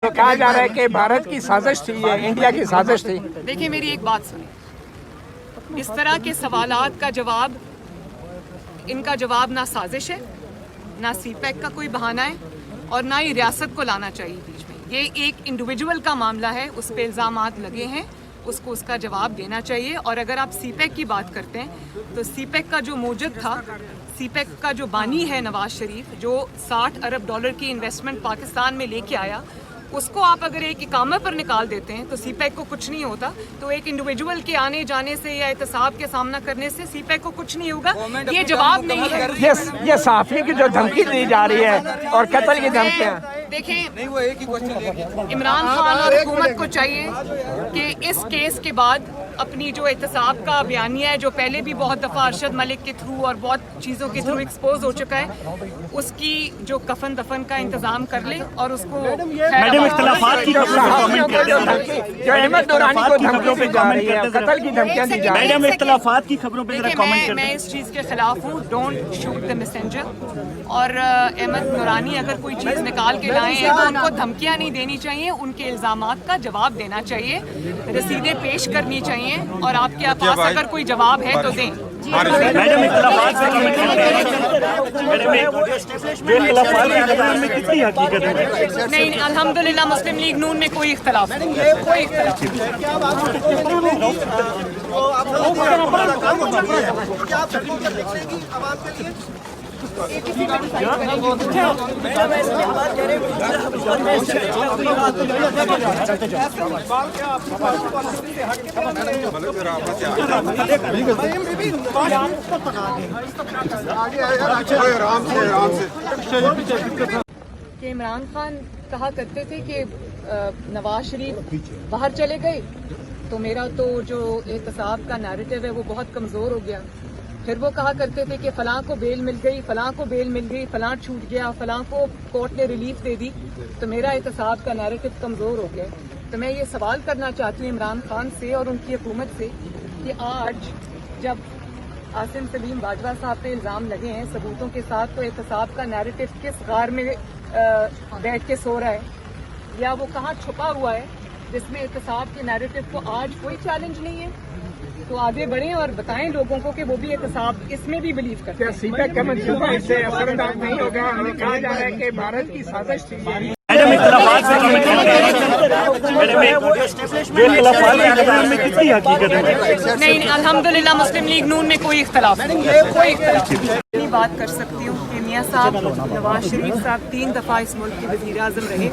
تو کہا جا رہا ہے کہ بھارت کی سازش تھی، یہ انڈیا کی سازش تھی۔ دیکھیں میری ایک بات سنیں، اس طرح کے سوالات کا جواب، ان کا جواب نہ سازش ہے، نہ سی پیک کا کوئی بہانہ ہے، اور نہ ہی ریاست کو لانا چاہیے بیچ میں۔ یہ ایک انڈیویجول کا معاملہ ہے، اس پہ الزامات لگے ہیں، اس کو اس کا جواب دینا چاہیے۔ اور اگر آپ سی پیک کی بات کرتے ہیں تو سی پیک کا جو موجد تھا، سی پیک کا جو بانی ہے نواز شریف، جو $60 ارب کی انویسٹمنٹ پاکستان میں لے کے آیا، اس کو آپ اگر ایک اقامہ پر نکال دیتے ہیں تو سی پیک کو کچھ نہیں ہوتا۔ تو ایک انڈیویجول کے آنے جانے سے یا احتساب کے سامنا کرنے سے سی پیک کو کچھ نہیں ہوگا، یہ جواب نہیں ہے۔ یہ صحافی کی جو دھمکی دی جا رہی ہے اور قتل کی دھمکیاں، دیکھیں عمران خان اور حکومت کو چاہیے کہ اس کیس کے بعد اپنی جو احتساب کا بیانیہ ہے، جو پہلے بھی بہت دفعہ ارشد ملک کے تھرو اور بہت چیزوں کے تھرو ایکسپوز ہو چکا ہے، اس کی جو کفن دفن کا انتظام کر لے اور اس کو اختلافات کی خبروں پہ کامنٹ کرتے ہیں جو احمد نورانی کو دھمکی دی جا رہی ہے، قتل کی دھمکیاں دی جا رہی ہیں۔ میڈم اختلافات کی خبروں پہ ذرا کامنٹ کرتے ہیں۔ میں اس چیز کے خلاف ہوں، ڈونٹ شوٹ دا میسنجر۔ اور احمد نورانی اگر کوئی چیز نکال کے لائیں ہیں تو ان کو دھمکیاں نہیں دینی چاہیے، ان کے الزامات کا جواب دینا چاہیے، رسیدیں پیش کرنی چاہیے، اور آپ کے پاس اگر کوئی جواب ہے تو دیں۔ میڈم اختلافات سے کامنٹ کرتے ہیں۔ میڈم اختلافات کی خبروں میں کتنی حقیقت ہے؟ نہیں، الحمدللہ مسلم لیگ نون میں کوئی اختلاف نہیں، کوئی اختلاف کہ عمران خان کہا کرتے تھے کہ نواز شریف باہر چلے گئے تو میرا تو جو احتساب کا نیریٹو ہے وہ بہت کمزور ہو گیا۔ پھر وہ کہا کرتے تھے کہ فلاں کو بیل مل گئی، فلاں کو بیل مل گئی، فلاں چھوٹ گیا، فلاں کو کورٹ نے ریلیف دے دی تو میرا احتساب کا نیریٹو کمزور ہو گیا۔ تو میں یہ سوال کرنا چاہتی ہوں عمران خان سے اور ان کی حکومت سے کہ آج جب عاصم سلیم باجوہ صاحب پہ الزام لگے ہیں ثبوتوں کے ساتھ، تو احتساب کا نیریٹو کس غار میں بیٹھ کے سو رہا ہے، یا وہ کہاں چھپا ہوا ہے جس میں احتساب کے نیریٹو کو آج کوئی چیلنج نہیں ہے؟ تو آگے بڑھیں اور بتائیں لوگوں کو کہ وہ بھی احتساب اس میں بھی بلیو کرتے ہیں۔ سی پیک کا منصوبہ اس سے اثر انداز نہیں ہوگا، ہمیں کہا جا رہا ہے کہ بھارت کی سازش تھی۔ میڈم اختلافات سے کامنٹ کرتے ہیں۔ میڈم اختلافات کی خبروں میں کتنی حقیقت ہے؟ نہیں، الحمدللہ مسلم لیگ نون میں کوئی اختلاف نہیں، کوئی اختلاف نہیں۔ بات کر سکتی ہوں کہ میاں صاحب نواز شریف صاحب 3 دفعہ اس ملک کے وزیر اعظم رہے،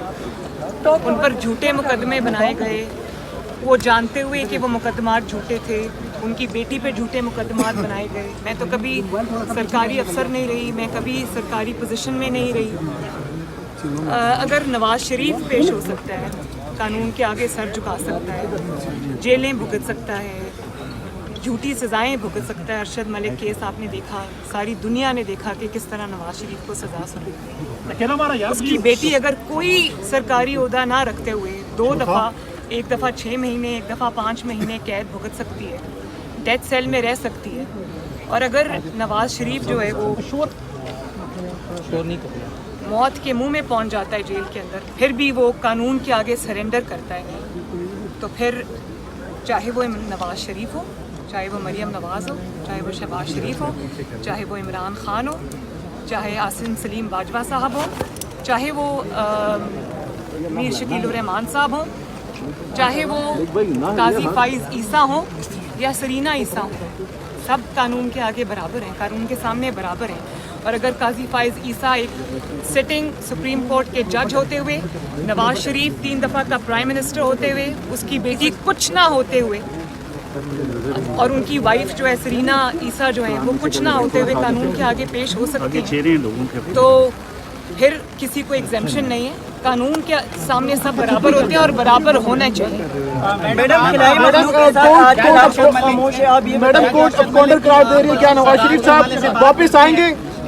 تو ان پر جھوٹے مقدمے بنائے گئے، وہ جانتے ہوئے کہ وہ مقدمات جھوٹے تھے، ان کی بیٹی پہ جھوٹے مقدمات بنائے گئے۔ میں تو کبھی سرکاری افسر نہیں رہی، میں کبھی سرکاری پوزیشن میں نہیں رہی۔ اگر نواز شریف پیش ہو سکتا ہے، قانون کے آگے سر جھکا سکتا ہے، جیلیں بھگت سکتا ہے، جھوٹی سزائیں بھگت سکتا ہے، ارشد ملک کیس آپ نے دیکھا، ساری دنیا نے دیکھا کہ کس طرح نواز شریف کو سزا سنی۔ اس کی بیٹی اگر کوئی سرکاری عہدہ نہ رکھتے ہوئے 2 دفعہ، ایک دفعہ 6 مہینے، ایک دفعہ 5 مہینے قید بھگت سکتی ہے، ڈیتھ سیل میں رہ سکتی ہے، اور اگر نواز شریف جو ہے وہ موت کے منہ میں پہنچ جاتا ہے جیل کے اندر، پھر بھی وہ قانون کے آگے سرنڈر کرتا ہے، تو پھر چاہے وہ نواز شریف ہو، چاہے وہ مریم نواز ہو، چاہے وہ شہباز شریف ہو، چاہے وہ عمران خان ہو، چاہے عاصم سلیم باجوہ صاحب ہو، چاہے وہ میر شکیل الرحمان صاحب ہوں، چاہے وہ قاضی فائز عیسیٰ ہوں یا سرینا عیسیٰ ہوں، سب قانون کے آگے برابر ہیں، قانون کے سامنے برابر ہیں۔ اور اگر قاضی فائز عیسیٰ ایک سٹنگ سپریم کورٹ کے جج ہوتے ہوئے، نواز شریف 3 دفعہ کا پرائم منسٹر ہوتے ہوئے، اس کی بیٹی کچھ نہ ہوتے ہوئے، اور ان کی وائف جو ہے سرینا عیسیٰ جو ہیں وہ کچھ نہ ہوتے ہوئے قانون کے آگے پیش ہو سکتی ہیں، تو پھر کسی کو ایگزیمپشن نہیں ہے، قانون کے سامنے سب برابر ہوتے ہیں اور برابر ہونا چاہیے۔ میڈم کورٹ اب کاؤنٹر قرار دے رہی ہے، کیا نواز شریف صاحب واپس آئیں گے؟